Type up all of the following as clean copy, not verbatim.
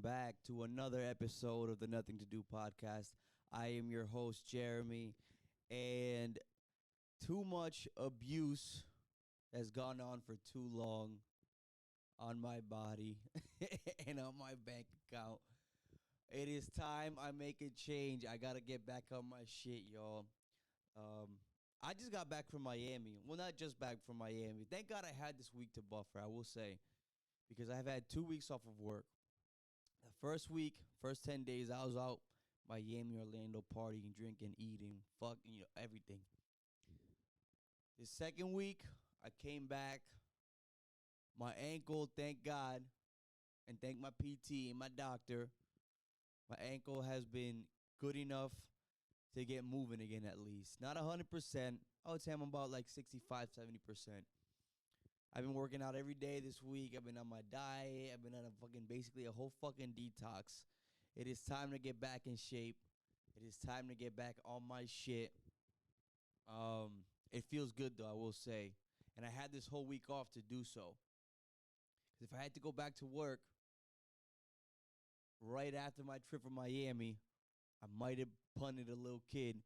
back to another episode of the Nothing to Do podcast. I am your host, Jeremy, and too much abuse has gone on for too long on my body and on my bank account. It is time I make a change. I gotta get back on my shit, y'all. Um, I just got back from Miami. Well, not just back from Miami. Thank God I had this week to buffer, I will say, because I have had 2 weeks off of work. The first week, first 10 days, I was out Miami, Orlando, partying, drinking, eating, fucking, everything. The second week, I came back. My ankle, thank God, and thank my PT and my doctor, my ankle has been good enough to get moving again at least. Not 100%. I would say I'm about like 65, 70%. I've been working out every day this week. I've been on my diet. I've been on a fucking, basically a whole fucking detox. It is time to get back in shape. It is time to get back on my shit. It feels good though, I will say. And I had this whole week off to do so. Because if I had to go back to work right after my trip from Miami, I might have punted a little kid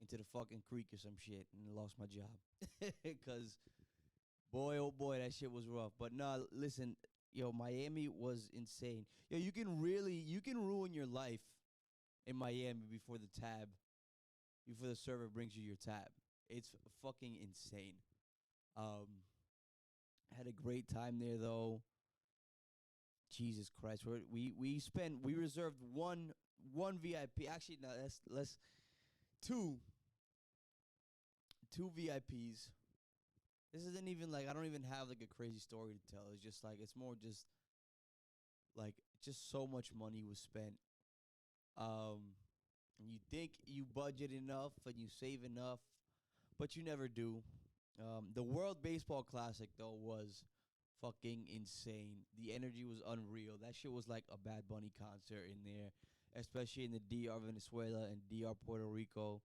into the fucking creek or some shit and lost my job. Because boy, oh boy, that shit was rough. But no, listen, Miami was insane. You can ruin your life in Miami before the server brings you your tab. It's fucking insane. Had a great time there though. Jesus Christ, we reserved one VIP. Actually, no, that's less two VIPs. This isn't even like I don't even have like a crazy story to tell. It's just like it's more just so much money was spent. And you think you budget enough and you save enough, but you never do. The World Baseball Classic though was fucking insane. The energy was unreal. That shit was like a Bad Bunny concert in there, especially in the DR Venezuela and DR Puerto Rico,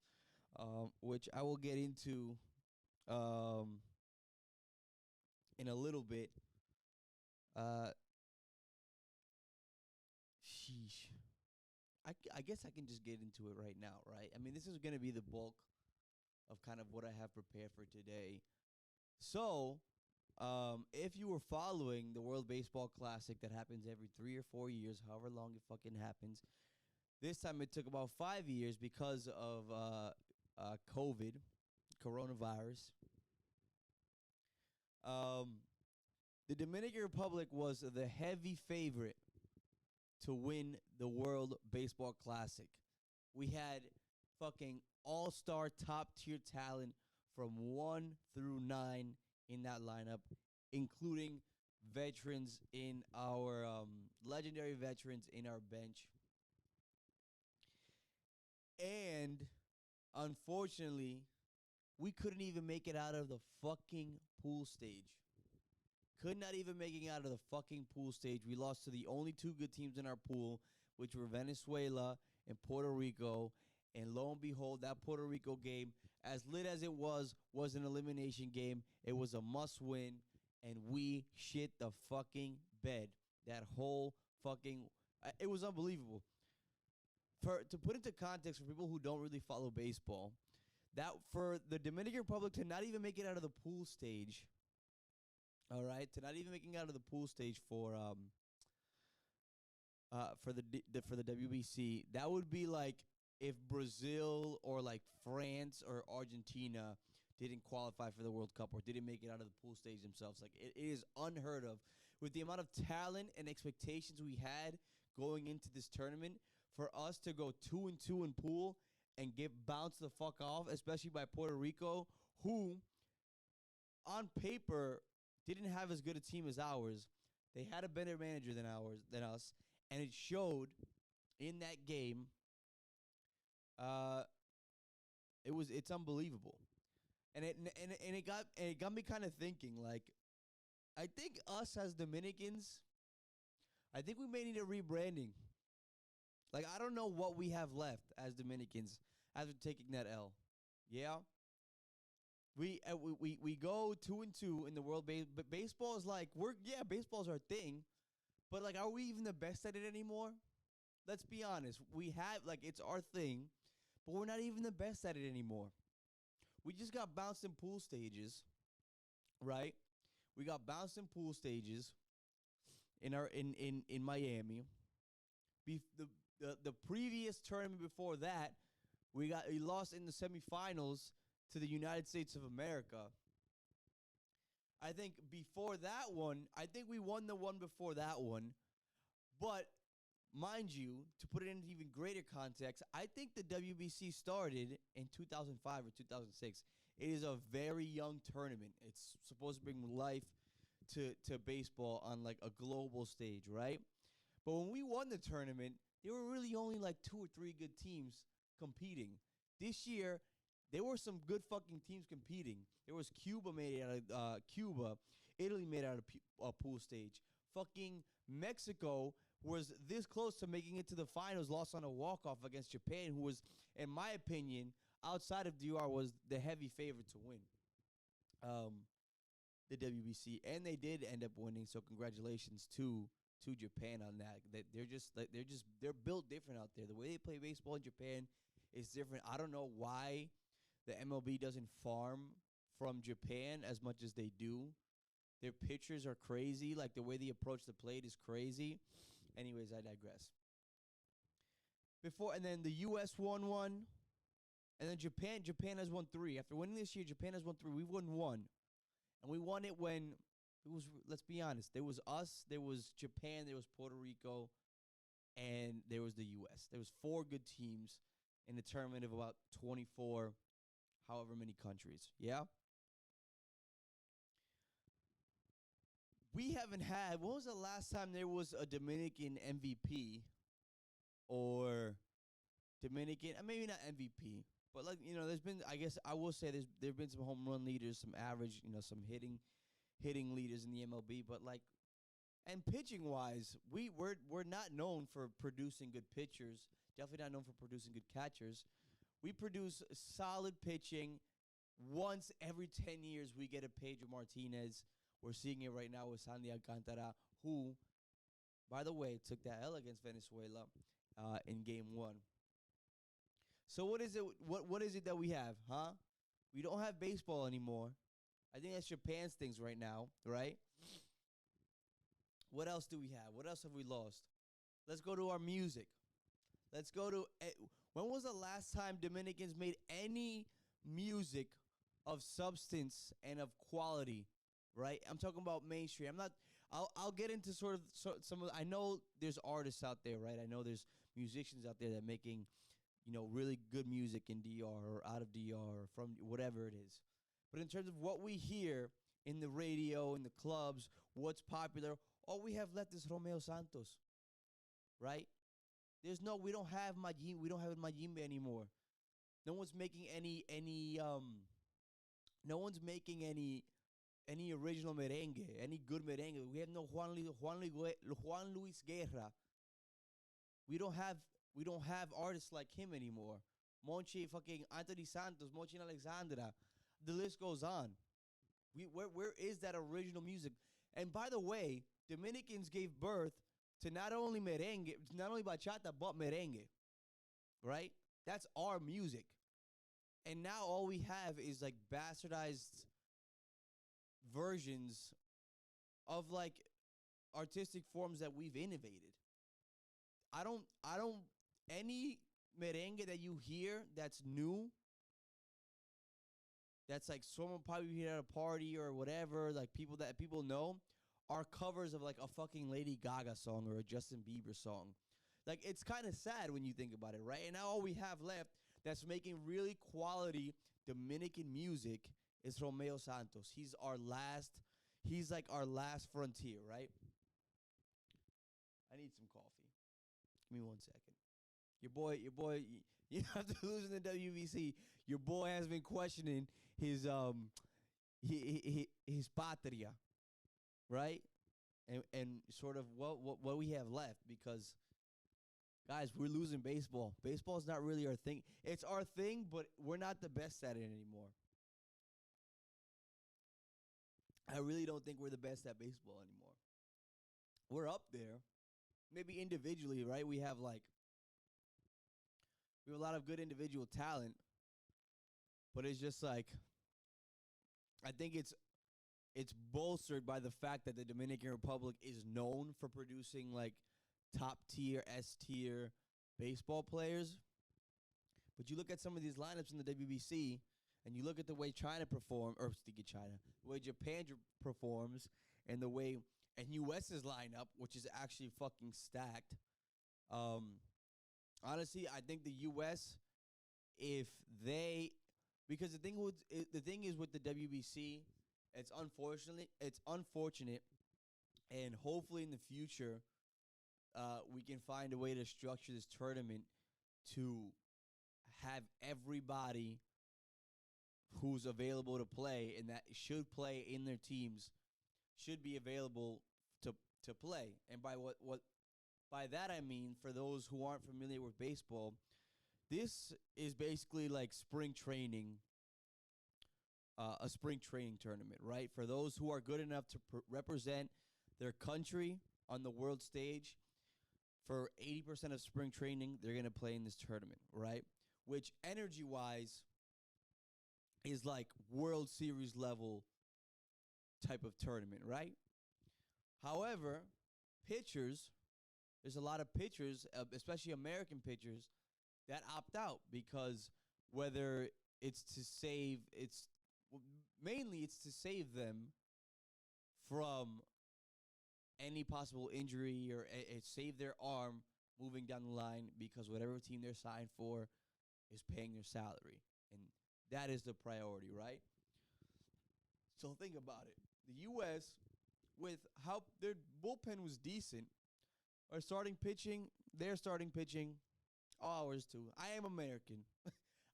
which I will get into in a little bit. Sheesh. I guess I can just get into it right now, right? I mean, this is going to be the bulk of kind of what I have prepared for today. So, if you were following the World Baseball Classic that happens every 3 or 4 years, however long it fucking happens, this time it took about 5 years because of COVID, coronavirus. The Dominican Republic was the heavy favorite to win the World Baseball Classic. We had fucking all-star top-tier talent from 1 through 9 in that lineup, including veterans in our legendary veterans in our bench. And unfortunately, we couldn't even make it out of the fucking pool stage. Could not even make it out of the fucking pool stage. We lost to the only two good teams in our pool, which were Venezuela and Puerto Rico. And lo and behold, that Puerto Rico game, as lit as it was an elimination game. It was a must-win, and we shit the fucking bed. That whole fucking... it was unbelievable. To put into context for people who don't really follow baseball, that for the Dominican Republic to not even make it out of the pool stage... All right, to not even making out of the pool stage for the WBC, that would be like if Brazil or like France or Argentina didn't qualify for the World Cup or didn't make it out of the pool stage themselves. Like it is unheard of with the amount of talent and expectations we had going into this tournament for us to go 2-2 in pool and get bounced the fuck off, especially by Puerto Rico, who on paper didn't have as good a team as ours. They had a better manager than us, and it showed in that game. It's unbelievable, and it got me kind of thinking. Like, I think us as Dominicans, I think we may need a rebranding. Like, I don't know what we have left as Dominicans after taking that L. Yeah. We go 2-2 in the world but baseball is like baseball's our thing, But like, are we even the best at it anymore? Let's be honest. We have like it's our thing, but we're not even the best at it anymore. We just got bounced in pool stages, right? We got bounced in pool stages in Miami. The previous tournament before that, we lost in the semifinals to the United States of America. I think before that one, I think we won the one before that one. But mind you, to put it into even greater context, I think the WBC started in 2005 or 2006. It is a very young tournament. It's supposed to bring life to baseball on like a global stage, right? But when we won the tournament, there were really only like 2 or 3 good teams competing. This year, there were some good fucking teams competing. There was Cuba made out of Cuba, Italy made out of pool stage. Fucking Mexico was this close to making it to the finals, lost on a walk-off against Japan, who was, in my opinion, outside of DR, was the heavy favorite to win the WBC, and they did end up winning. So congratulations to Japan on that. They're built different out there. The way they play baseball in Japan is different. I don't know why the MLB doesn't farm from Japan as much as they do. Their pitchers are crazy. Like, the way they approach the plate is crazy. Anyways, I digress. And then the U.S. won one. And then Japan has won 3. After winning this year, Japan has won 3. We've won 1. And we won it when it was, let's be honest, there was us, there was Japan, there was Puerto Rico, and there was the U.S. There was 4 good teams in a tournament of about 24, however many countries. Yeah? We haven't had, when was the last time there was a Dominican MVP or Dominican, maybe not MVP, but like, there's been, I guess I will say there've been some home run leaders, some average, some hitting leaders in the MLB, but like, and pitching wise, we're not known for producing good pitchers, definitely not known for producing good catchers. We produce solid pitching. Once every 10 years, we get a Pedro Martinez. We're seeing it right now with Sandy Alcantara, who, by the way, took that L against Venezuela in Game 1. So what is it? What is it that we have, huh? We don't have baseball anymore. I think that's Japan's things right now, right? What else do we have? What else have we lost? Let's go to our music. Let's go to, when was the last time Dominicans made any music of substance and of quality, right? I'm talking about mainstream. I'll get into sort of some of, I know there's artists out there, right? I know there's musicians out there that are making, really good music in DR or out of DR or from whatever it is. But in terms of what we hear in the radio, in the clubs, what's popular, all we have left is Romeo Santos, right? We don't have Majimbe anymore. No one's making any original merengue, any good merengue. We have no Juan Luis Guerra. We don't have artists like him anymore. Monchi fucking Anthony Santos, Monchi Alexandra. The list goes on. Where is that original music? And by the way, Dominicans gave birth to not only merengue, not only bachata, but merengue, right? That's our music. And now all we have is like bastardized versions of like artistic forms that we've innovated. Any merengue that you hear that's new, that's like someone probably here at a party or whatever, like people that people know, are covers of like a fucking Lady Gaga song or a Justin Bieber song. Like, it's kind of sad when you think about it, right? And now all we have left that's making really quality Dominican music is Romeo Santos. He's like our last frontier, right? I need some coffee. Give me 1 second. Your boy, you have to lose in the WBC. Your boy has been questioning his patria, right? And sort of what we have left, because guys, we're losing baseball. Baseball's not really our thing. It's our thing, but we're not the best at it anymore. I really don't think we're the best at baseball anymore. we're up there. Maybe individually, right? We have a lot of good individual talent, but it's just like I think it's bolstered by the fact that the Dominican Republic is known for producing like top tier, S tier baseball players. But you look at some of these lineups in the WBC, and you look at the way China perform, or speak of China, the way Japan performs, and the way and US's lineup, which is actually fucking stacked. Um, Honestly, I think the US, if they, because the thing is with the WBC, it's unfortunate, and hopefully in the future, we can find a way to structure this tournament to have everybody who's available to play and that should play in their teams should be available to to play. And by that I mean, for those who aren't familiar with baseball, this is basically like a spring training tournament, right? For those who are good enough to represent their country on the world stage, for 80% of spring training, they're going to play in this tournament, right? Which energy wise is like World Series level type of tournament, right? However, pitchers, there's a lot of pitchers, especially American pitchers, that opt out because whether it's to save, mainly it's to save them from any possible injury or save their arm moving down the line because whatever team they're signed for is paying their salary. And that is the priority, right? So think about it. The U.S., with how their bullpen was decent, their starting pitching, ours too. I am American.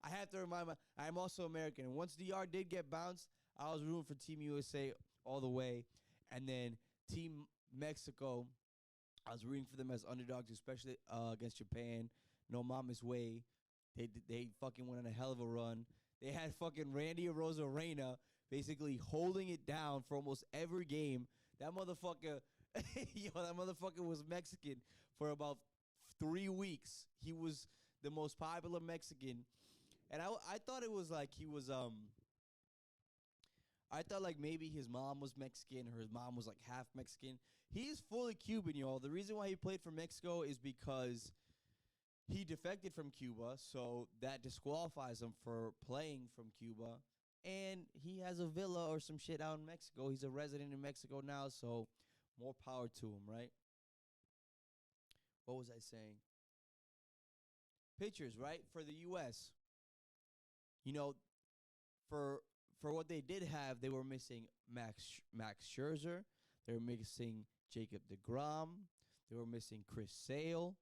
I have to remind I am also American. And once DR did get bounced, I was rooting for Team USA all the way. And then Team Mexico, I was rooting for them as underdogs, especially against Japan. No mama's way. They fucking went on a hell of a run. They had fucking Randy Arozarena basically holding it down for almost every game. That motherfucker, that motherfucker was Mexican for about 3 weeks. He was the most popular Mexican. And I thought it was like I thought like maybe his mom was Mexican or his mom was like half Mexican. He's fully Cuban, y'all. The reason why he played for Mexico is because he defected from Cuba, so that disqualifies him for playing from Cuba. And he has a villa or some shit out in Mexico. He's a resident in Mexico now, so more power to him, right? What was I saying? Pitchers, right? For the U.S., you know, for what they did have, they were missing Max Scherzer. They were missing Jacob DeGrom. They were missing Chris Sale.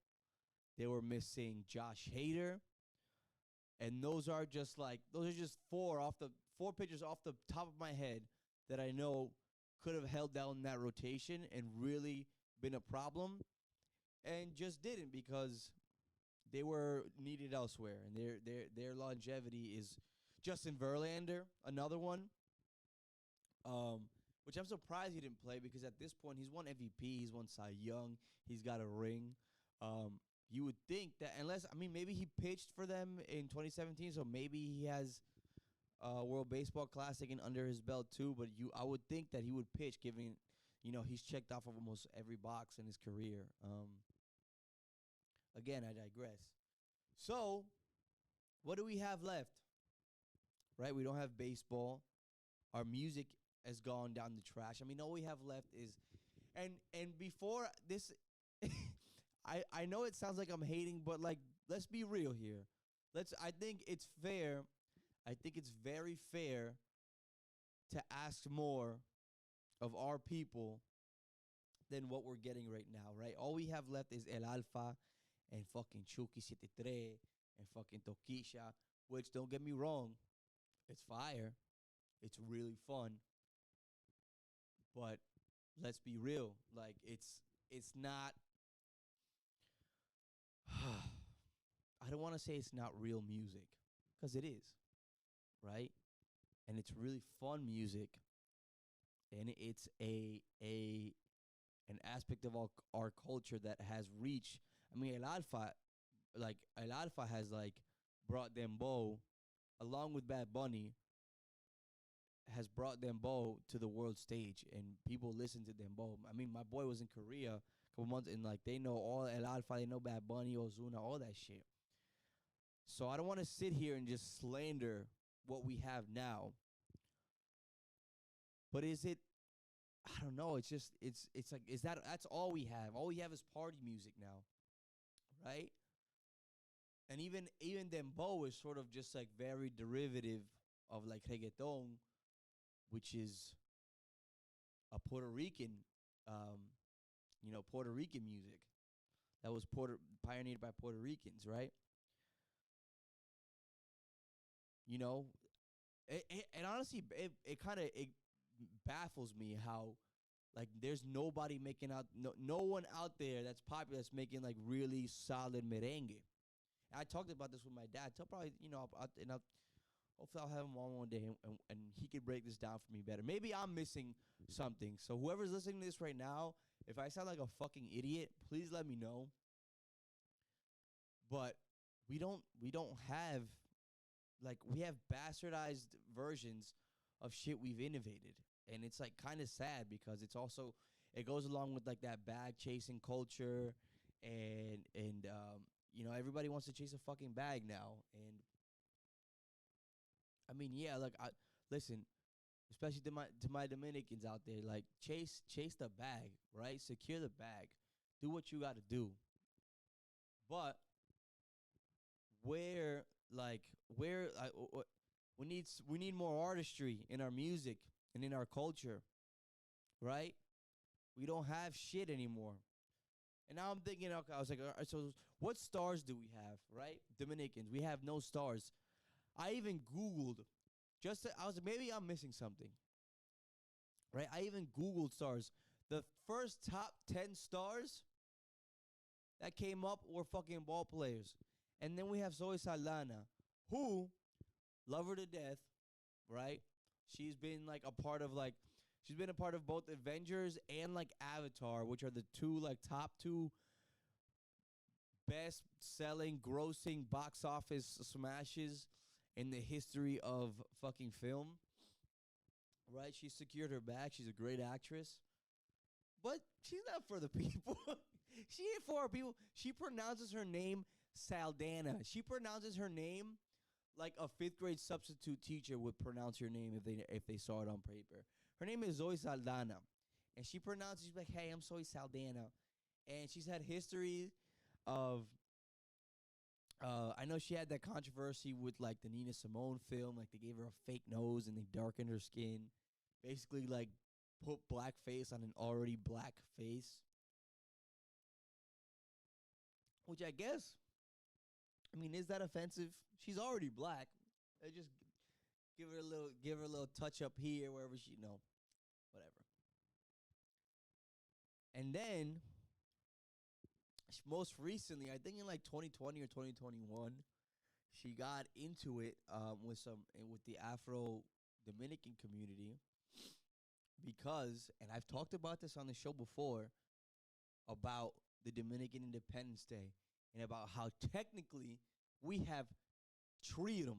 They were missing Josh Hader. And those are just four pitchers off the top of my head that I know could have held down that rotation and really been a problem, and just didn't because they were needed elsewhere, and their longevity is Justin Verlander, another one, which I'm surprised he didn't play because at this point he's won MVP, he's won Cy Young, he's got a ring. You would think that maybe he pitched for them in 2017, so maybe he has World Baseball Classic and under his belt too. But I would think that he would pitch, given he's checked off of almost every box in his career. Again, I digress. So, what do we have left? Right, we don't have baseball. Our music has gone down the trash. I mean, all we have left is, and before this. I know it sounds like I'm hating, but like let's be real here. I think it's fair. I think it's very fair to ask more of our people than what we're getting right now, right? All we have left is El Alfa and fucking Chucky 73 and fucking Toquisha, which don't get me wrong, it's fire. It's really fun. But let's be real. Like it's not I don't want to say it's not real music, because it is, right? And it's really fun music, and it's a an aspect of our culture that has reached. I mean, El Alfa has like brought Dembow along with Bad Bunny has brought Dembow to the world stage, and people listen to Dembow. I mean, my boy was in Korea a couple months, and like they know all El Alfa, they know Bad Bunny, Ozuna, all that shit. So I don't want to sit here and just slander what we have now. But is it? I don't know. It's just it's like is that's all we have? All we have is party music now, right? And even Dembow is sort of just like very derivative of like reggaeton, which is a Puerto Rican, um, Puerto Rican music that was pioneered by Puerto Ricans, right? You know, and honestly, it kind of it baffles me how like there's nobody making out no one out there that's popular that's making like really solid merengue. And I talked about this with my dad. So probably hopefully I'll have him on one day and he could break this down for me better. Maybe I'm missing something. So whoever's listening to this right now, if I sound like a fucking idiot, please let me know. But we don't have like we have bastardized versions of shit we've innovated. And it's like kind of sad because it's also it goes along with like that bag chasing culture and everybody wants to chase a fucking bag now. And I mean, yeah, like listen, especially to my Dominicans out there, like chase the bag, right? Secure the bag. Do what you got to do. But where like where we need more artistry in our music and in our culture, right? We don't have shit anymore. And now I'm thinking, okay, I was like, all right, so what stars do we have, right? Dominicans, we have no stars. I even Googled I was like, maybe I'm missing something, right? I even Googled stars. The first top 10 stars that came up were fucking ball players. And then we have Zoe Saldana, who love her to death, right? She's been like a part of like she's been a part of both Avengers and like Avatar, which are the two like top two best selling grossing box office smashes in the history of fucking film. Right? She secured her bag. She's a great actress. But she's not for the people. She ain't for our people. She pronounces her name Saldana. She pronounces her name like a fifth grade substitute teacher would pronounce your name if they saw it on paper. Her name is Zoe Saldana, and she's like, "Hey, I'm Zoe Saldana," and she's had history of. I know she had that controversy with like the Nina Simone film, like they gave her a fake nose and they darkened her skin, basically like put black face on an already black face, which I guess I mean, is that offensive? She's already black. I just give her a little touch up here, wherever she whatever. And then most recently, I think in like 2020 or 2021, she got into it with the Afro Dominican community because, and I've talked about this on the show before about the Dominican Independence Day and about how technically we have treated them.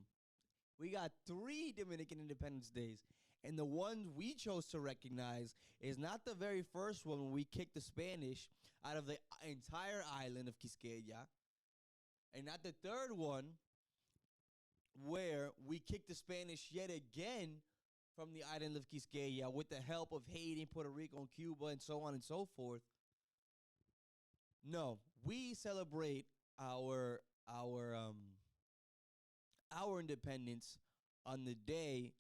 We got 3 Dominican Independence Days. And the one we chose to recognize is not the very first one when we kicked the Spanish out of the entire island of Quisqueya. And not the third one where we kicked the Spanish yet again from the island of Quisqueya with the help of Haiti, Puerto Rico, and Cuba, and so on and so forth. No, we celebrate our independence on the day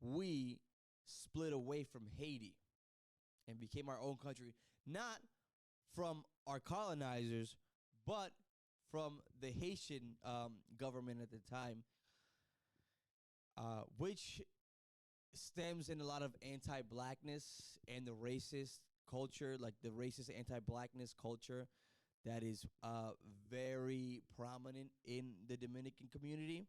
we split away from Haiti and became our own country, not from our colonizers, but from the Haitian government at the time, which stems in a lot of anti-blackness and the racist culture, like the racist anti-blackness culture that is very prominent in the Dominican community.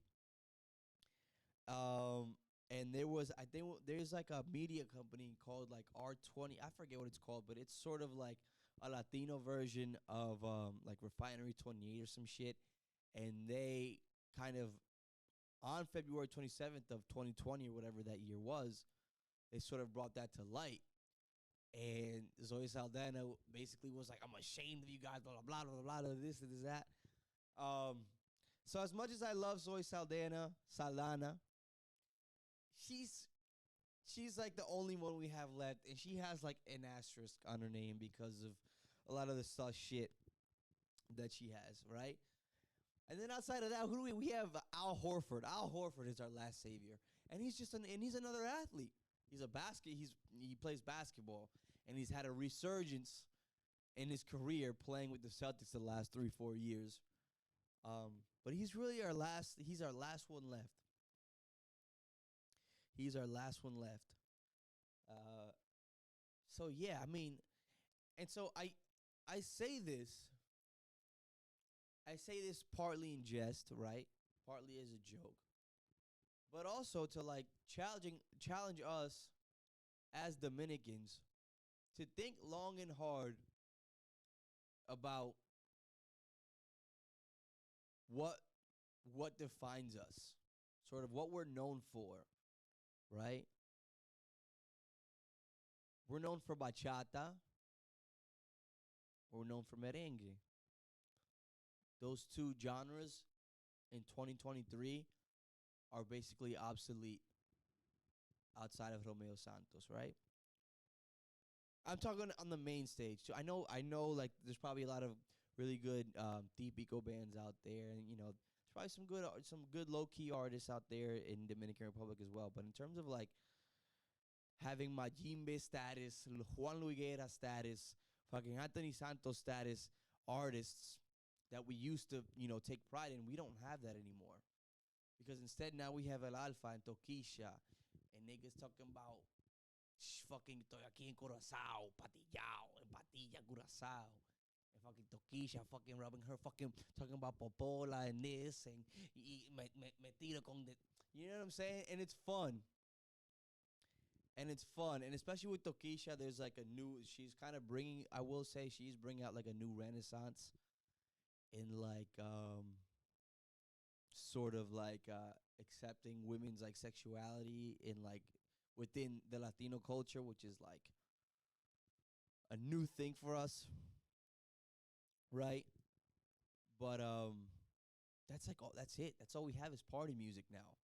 And there was, I think there's like a media company called like R20. I forget what it's called, but it's sort of like a Latino version of like Refinery 28 or some shit. And they kind of on February 27th of 2020 or whatever that year was, they sort of brought that to light. And Zoe Saldana basically was like, "I'm ashamed of you guys, blah blah blah blah blah, this and this that." Um, so as much as I love Zoe Saldana, she's she's like the only one we have left, and she has like an asterisk on her name because of a lot of the sus shit that she has, right? And then outside of that, who do we have? Al Horford. Al Horford is our last savior, and he's another athlete. He plays basketball, and he's had a resurgence in his career playing with the Celtics the last 3-4 years. But he's really our last. He's our last one left. He's our last one left. Uh, so yeah, I mean, and so I say this. I say this partly in jest, right? Partly as a joke, but also to like challenge us as Dominicans to think long and hard about what what defines us, sort of what we're known for, right? We're known for bachata, we're known for merengue. Those two genres in 2023 are basically obsolete outside of Romeo Santos, right? I'm talking on the main stage too. I know, like there's probably a lot of really good deep eco bands out there, and there's probably some good low key artists out there in Dominican Republic as well. But in terms of like having Majimbe status, Juan Luiguera status, fucking Anthony Santos status artists that we used to take pride in, we don't have that anymore. Because instead now we have El Alfa and Toquisha and niggas talking about fucking estoy aquí en Curazao, patillao, en patilla, Curazao. And fucking Toquisha fucking rubbing her fucking talking about popola and this and me tiro con the. You know what I'm saying? And it's fun. And it's fun. And especially with Toquisha, there's like a new, she's kind of bringing, I will say, she's bringing out like a new renaissance in like, sort of like accepting women's like sexuality in like within the Latino culture, which is like a new thing for us, right? But that's like all. That's it. That's all we have is party music now.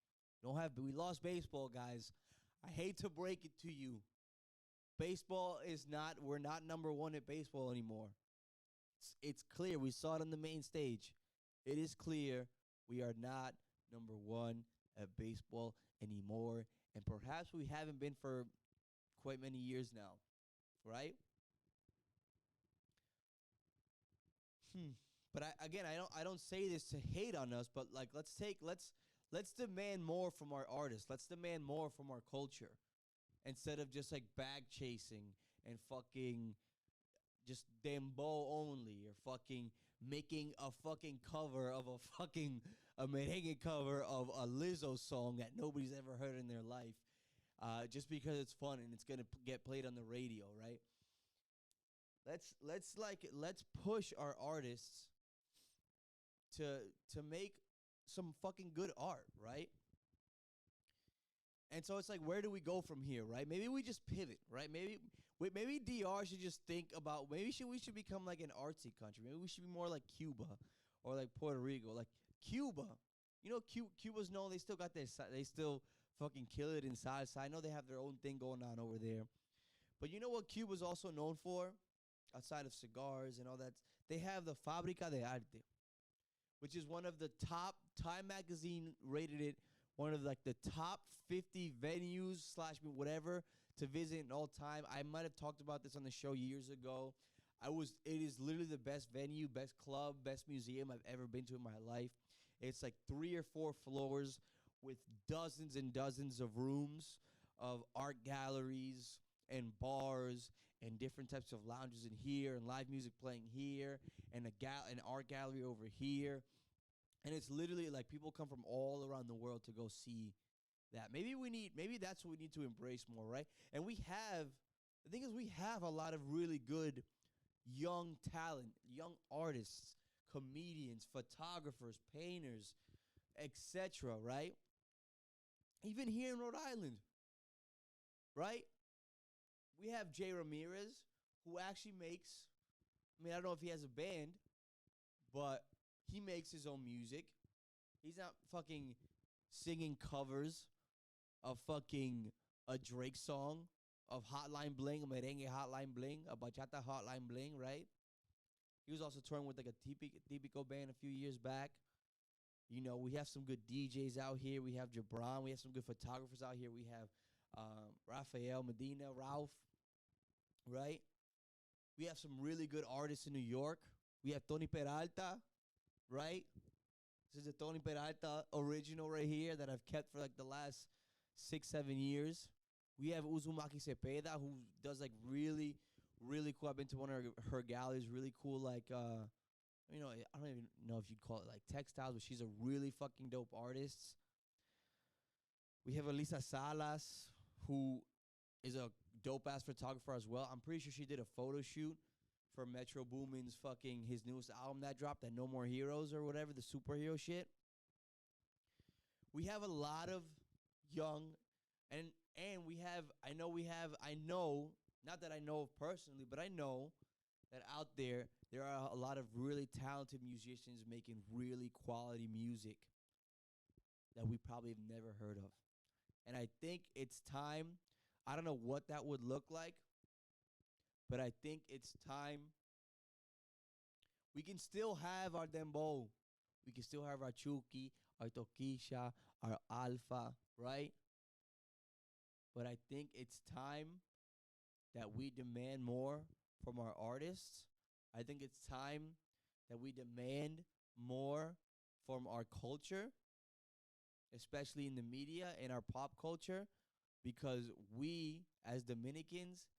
We lost baseball, guys. I hate to break it to you. Baseball is not. We're not number one at baseball anymore. It's clear. We saw it on the main stage. It is clear we are not number one at baseball anymore, and perhaps we haven't been for quite many years now, right? Hmm. But I don't say this to hate on us, but like let's demand more from our artists. Let's demand more from our culture instead of just like bag chasing and fucking just dembow only or fucking making a fucking cover of a merengue cover of a Lizzo song that nobody's ever heard in their life, just because it's fun and it's gonna get played on the radio, right? Let's push our artists to to make some fucking good art, right? And so it's like, where do we go from here, right? Maybe we just pivot, right? Maybe DR should just think about we should become like an artsy country. Maybe we should be more like Cuba or like Puerto Rico, like Cuba. Cuba's known they still got they still fucking kill it in salsa. I know they have their own thing going on over there. But you know what Cuba's also known for, outside of cigars and all that? They have the Fábrica de Arte, which is one of the top. Time Magazine rated it one of like the top 50 venues slash whatever to visit in all time. I might have talked about this on the show years ago. It is literally the best venue, best club, best museum I've ever been to in my life. It's like 3 or 4 floors with dozens and dozens of rooms of art galleries and bars and different types of lounges in here and live music playing here and an art gallery over here. And it's literally like people come from all around the world to go see that. Maybe that's what we need to embrace more, right? And the thing is, we have a lot of really good young talent, young artists, comedians, photographers, painters, etc., right? Even here in Rhode Island, right? We have Jay Ramirez, who actually makes, I mean, I don't know if he has a band, but he makes his own music. He's not fucking singing covers of fucking a Drake song, of Hotline Bling, a merengue Hotline Bling, a bachata Hotline Bling, right? He was also touring with like a Típico band a few years back. You know, we have some good DJs out here. We have Jabron. We have some good photographers out here. We have Rafael Medina, Ralph, right? We have some really good artists in New York. We have Tony Peralta, right? This is a Tony Peralta original right here that I've kept for like the last 6-7 years. We have Uzumaki Cepeda, who does like really, really cool. I've been to one of her galleries. Really cool, like I don't even know if you'd call it like textiles, but she's a really fucking dope artist. We have Elisa Salas, who is a dope ass photographer as well. I'm pretty sure she did a photo shoot for Metro Boomin's fucking his newest album that dropped, that No More Heroes or whatever, the superhero shit. We have a lot of young and I know, not that I know personally, but I know that out there are a lot of really talented musicians making really quality music that we probably have never heard of. And I think it's time. I don't know what that would look like, but I think it's time. We can still have our dembow. We can still have our chuki, our toquisha, our alpha, right? But I think it's time that we demand more from our artists. I think it's time that we demand more from our culture, especially in the media and our pop culture, because we, as Dominicans,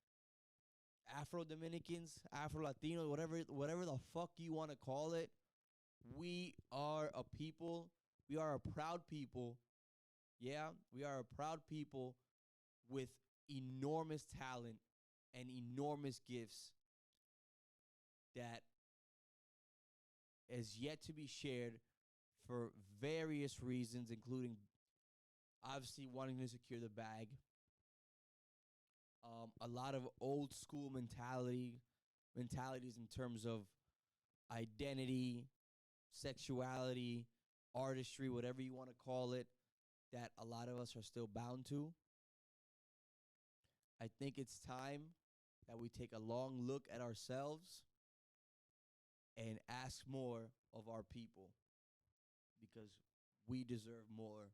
Afro-Dominicans, Afro-Latinos, whatever the fuck you want to call it, we are a people. We are a proud people. Yeah, we are a proud people with enormous talent and enormous gifts that is yet to be shared for various reasons, including obviously wanting to secure the bag. A lot of old school mentalities in terms of identity, sexuality, artistry, whatever you want to call it, that a lot of us are still bound to. I think it's time that we take a long look at ourselves and ask more of our people, because we deserve more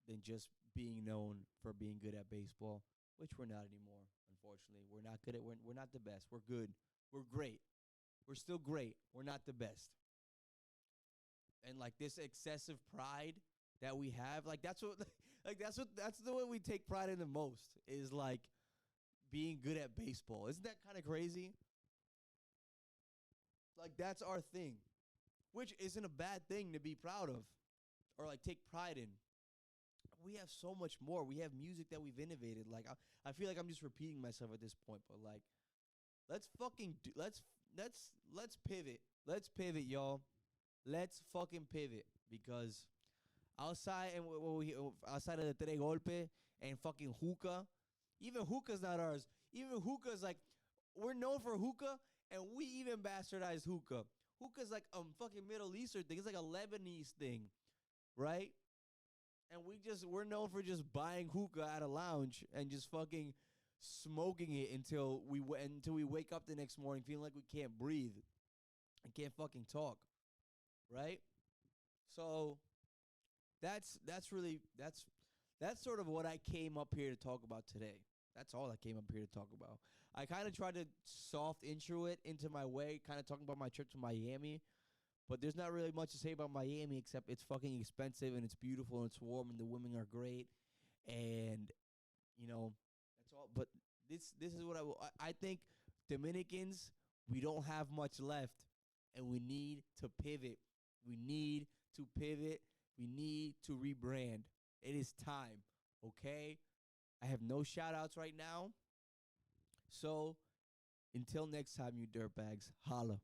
than just being known for being good at baseball, which we're not anymore, unfortunately. We're not good at we're not the best. We're good. We're great. We're still great. We're not the best. And like this excessive pride that we have, like that's the way we take pride in the most, is like being good at baseball. Isn't that kind of crazy? Like that's our thing, which isn't a bad thing to be proud of or like take pride in. We have so much more. We have music that we've innovated. Like I feel like I'm just repeating myself at this point, but like let's pivot. Let's pivot, y'all. Let's fucking pivot, because outside and outside of the Tres Golpe and fucking hookah, even hookah's not ours. Even hookah's like, we're known for hookah, and we even bastardize hookah. Hookah's like a fucking Middle Eastern thing. It's like a Lebanese thing, right? And we're known for just buying hookah at a lounge and just fucking smoking it until we wake up the next morning feeling like we can't breathe and can't fucking talk, right? So that's sort of what I came up here to talk about today. That's all I came up here to talk about. I kind of tried to soft intro it into my way, kind of talking about my trip to Miami. But there's not really much to say about Miami except it's fucking expensive and it's beautiful and it's warm and the women are great. And, that's all. But this is what I think Dominicans, we don't have much left. And we need to pivot. We need to pivot. We need to rebrand. It is time, okay? I have no shout outs right now. So until next time, you dirtbags, holla.